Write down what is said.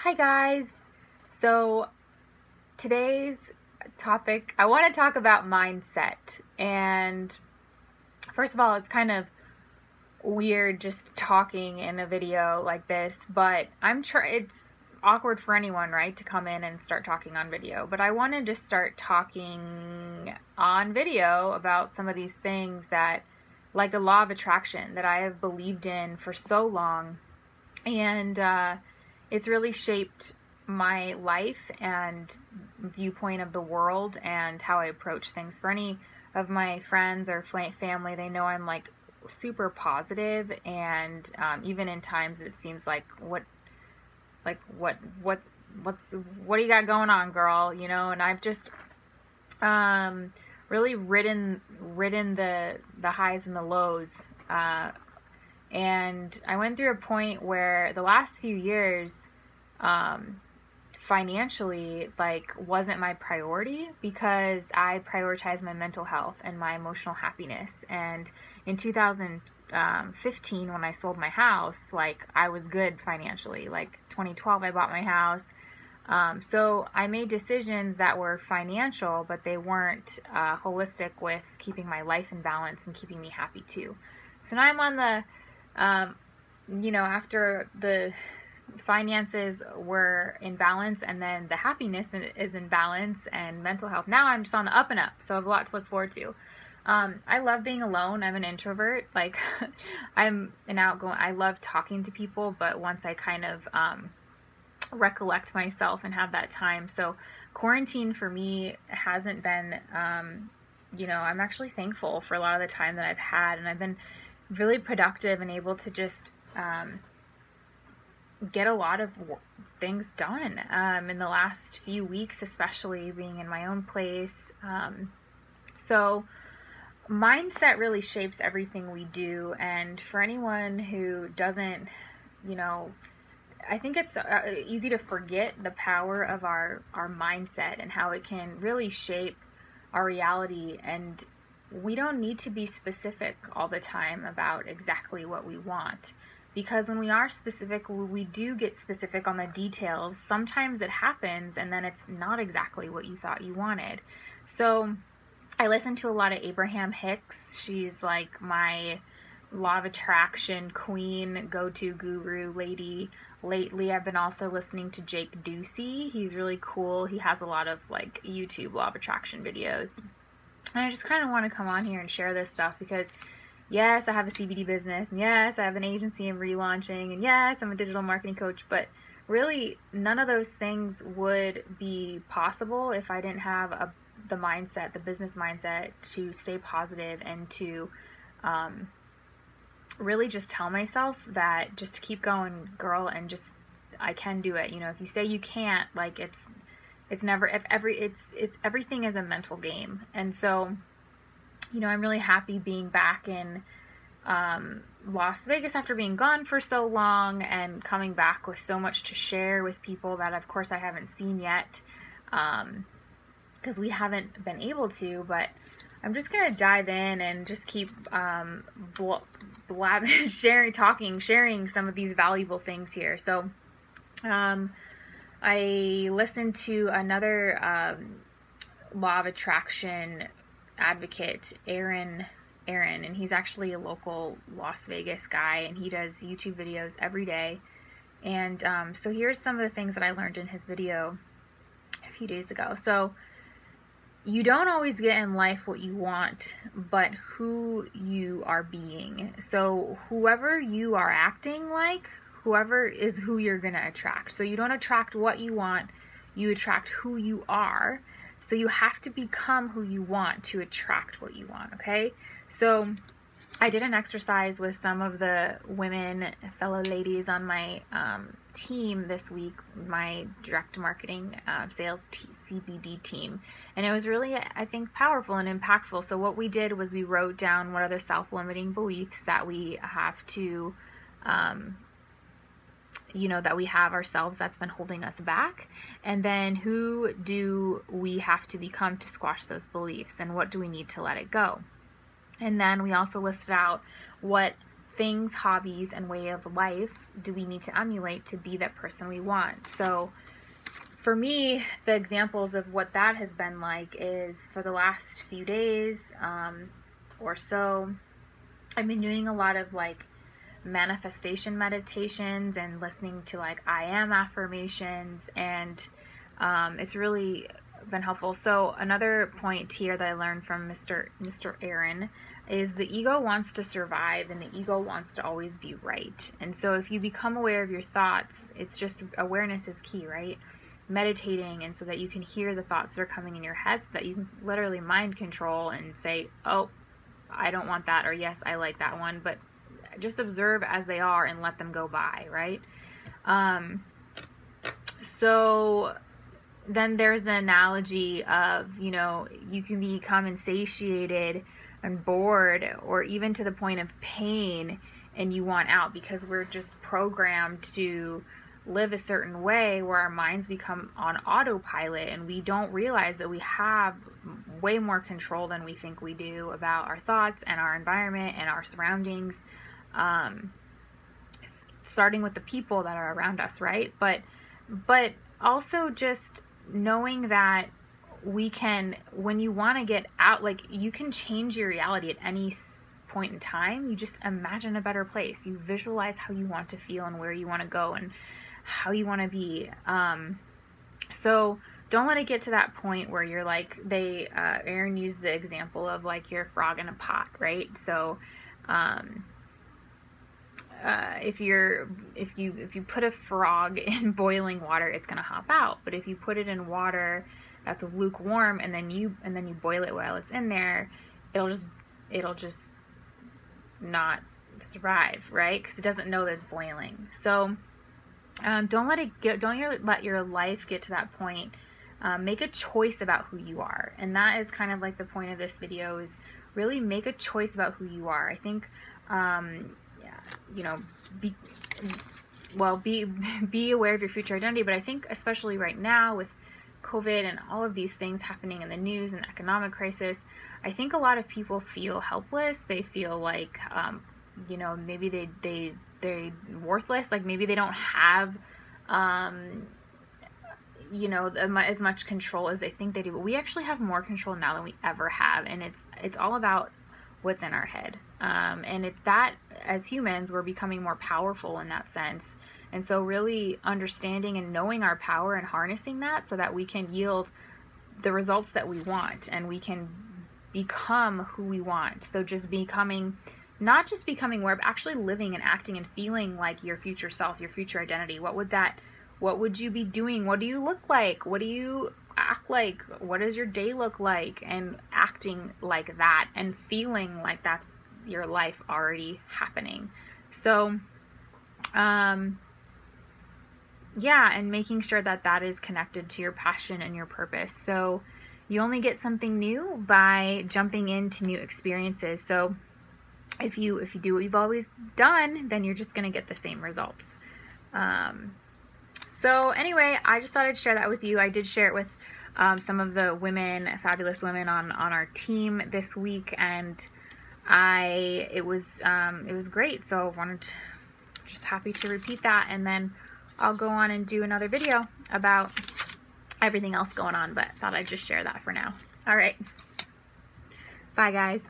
Hi guys. So today's topic, I want to talk about mindset. And first of all, it's kind of weird just talking in a video like this, but it's awkward for anyone, right, to come in and start talking on video. But I want to just start talking on video about some of these things that, like the law of attraction, that I have believed in for so long. And it's really shaped my life and viewpoint of the world and how I approach things. For any of my friends or family, they know I'm like super positive, and even in times it seems like what do you got going on, girl? You know, and I've just really ridden the highs and the lows. And I went through a point where the last few years, financially, like, wasn't my priority because I prioritized my mental health and my emotional happiness. And in 2015, when I sold my house, like, I was good financially. Like 2012, I bought my house. So I made decisions that were financial, but they weren't holistic with keeping my life in balance and keeping me happy too. So now I'm on the after the finances were in balance and then the happiness is in balance and mental health, now I'm just on the up and up. So I have a lot to look forward to. I love being alone. I'm an introvert. Like, I'm an outgoing, I love talking to people, but once I kind of recollect myself and have that time. So quarantine for me hasn't been, I'm actually thankful for a lot of the time that I've had, and I've been really productive and able to just get a lot of things done in the last few weeks, especially being in my own place. So mindset really shapes everything we do. And for anyone who doesn't, I think it's easy to forget the power of our mindset and how it can really shape our reality. And we don't need to be specific all the time about exactly what we want, because when we are specific, we do get specific on the details. Sometimes it happens and then it's not exactly what you thought you wanted. So I listen to a lot of Abraham Hicks. She's like my law of attraction queen, go-to guru lady. Lately I've been also listening to Jake Ducey. He's really cool. He has a lot of like YouTube law of attraction videos. And I just kind of want to come on here and share this stuff because, yes, I have a CBD business, and yes, I have an agency I'm relaunching, and yes, I'm a digital marketing coach, but really none of those things would be possible if I didn't have the mindset, the business mindset, to stay positive and to really just tell myself that just to keep going, girl, and just, I can do it. If you say you can't, like, it's never, it's everything is a mental game. And so, I'm really happy being back in Las Vegas after being gone for so long and coming back with so much to share with people that, of course, I haven't seen yet because we haven't been able to. But I'm just going to dive in and just keep sharing some of these valuable things here. So, I listened to another law of attraction advocate, Aaron, and he's actually a local Las Vegas guy, and he does YouTube videos every day. And so here's some of the things that I learned in his video a few days ago. So you don't always get in life what you want, but who you are being. So whoever you are acting like, whoever is who you're going to attract. So you don't attract what you want, you attract who you are. So you have to become who you want to attract what you want, okay? So I did an exercise with some of the women, fellow ladies on my team this week, my direct marketing sales CBD team. And it was really, I think, powerful and impactful. So what we did was we wrote down what are the self-limiting beliefs that we have to that we have ourselves that's been holding us back, and then who do we have to become to squash those beliefs, and what do we need to let it go. And then we also listed out what things, hobbies, and way of life do we need to emulate to be that person we want? So for me, the examples of what that has been like is for the last few days or so, I've been doing a lot of like manifestation meditations and listening to like I am affirmations, and it's really been helpful. So another point here that I learned from Mr. Aaron is the ego wants to survive, and the ego wants to always be right. And so if you become aware of your thoughts, it's just awareness is key, right? Meditating, and so that you can hear the thoughts that are coming in your head, so that you can literally mind control and say, oh, I don't want that, or yes, I like that one, but just observe as they are and let them go by, right? So then there's the analogy of, you know, you can become insatiated and bored, or even to the point of pain, and you want out, because we're just programmed to live a certain way where our minds become on autopilot, and we don't realize that we have way more control than we think we do about our thoughts and our environment and our surroundings, starting with the people that are around us, right? But also just knowing that we can, when you want to get out, like, you can change your reality at any point in time. You just imagine a better place. You visualize how you want to feel and where you want to go and how you want to be. So don't let it get to that point where you're like, Aaron used the example of like you're a frog in a pot, right? So if you put a frog in boiling water, it's gonna hop out. But if you put it in water that's lukewarm, and then you boil it while it's in there, it'll just not survive, right? Because it doesn't know that it's boiling. So don't let your life get to that point. Make a choice about who you are, and that is kind of like the point of this video, is really make a choice about who you are. I think you know, be aware of your future identity, but I think especially right now with COVID and all of these things happening in the news and economic crisis, I think a lot of people feel helpless. They feel like you know, maybe they're worthless, like maybe they don't have you know, as much control as they think they do. But we actually have more control now than we ever have, and it's all about what's in our head. And it's that, as humans, we're becoming more powerful in that sense. And so really understanding and knowing our power and harnessing that so that we can yield the results that we want, and we can become who we want. So just becoming, not just becoming aware, but actually living and acting and feeling like your future self, your future identity. What would you be doing? What do you look like? What do you act like? What does your day look like? And acting like that and feeling like that's your life already happening. So yeah, and making sure that that is connected to your passion and your purpose. So you only get something new by jumping into new experiences. So if you do what you've always done, then you're just going to get the same results. So anyway, I just thought I'd share that with you. I did share it with some of the fabulous women on our team this week, and it was great. So I wanted to, just happy to repeat that, and then I'll go on and do another video about everything else going on, but thought I'd just share that for now. All right. Bye, guys.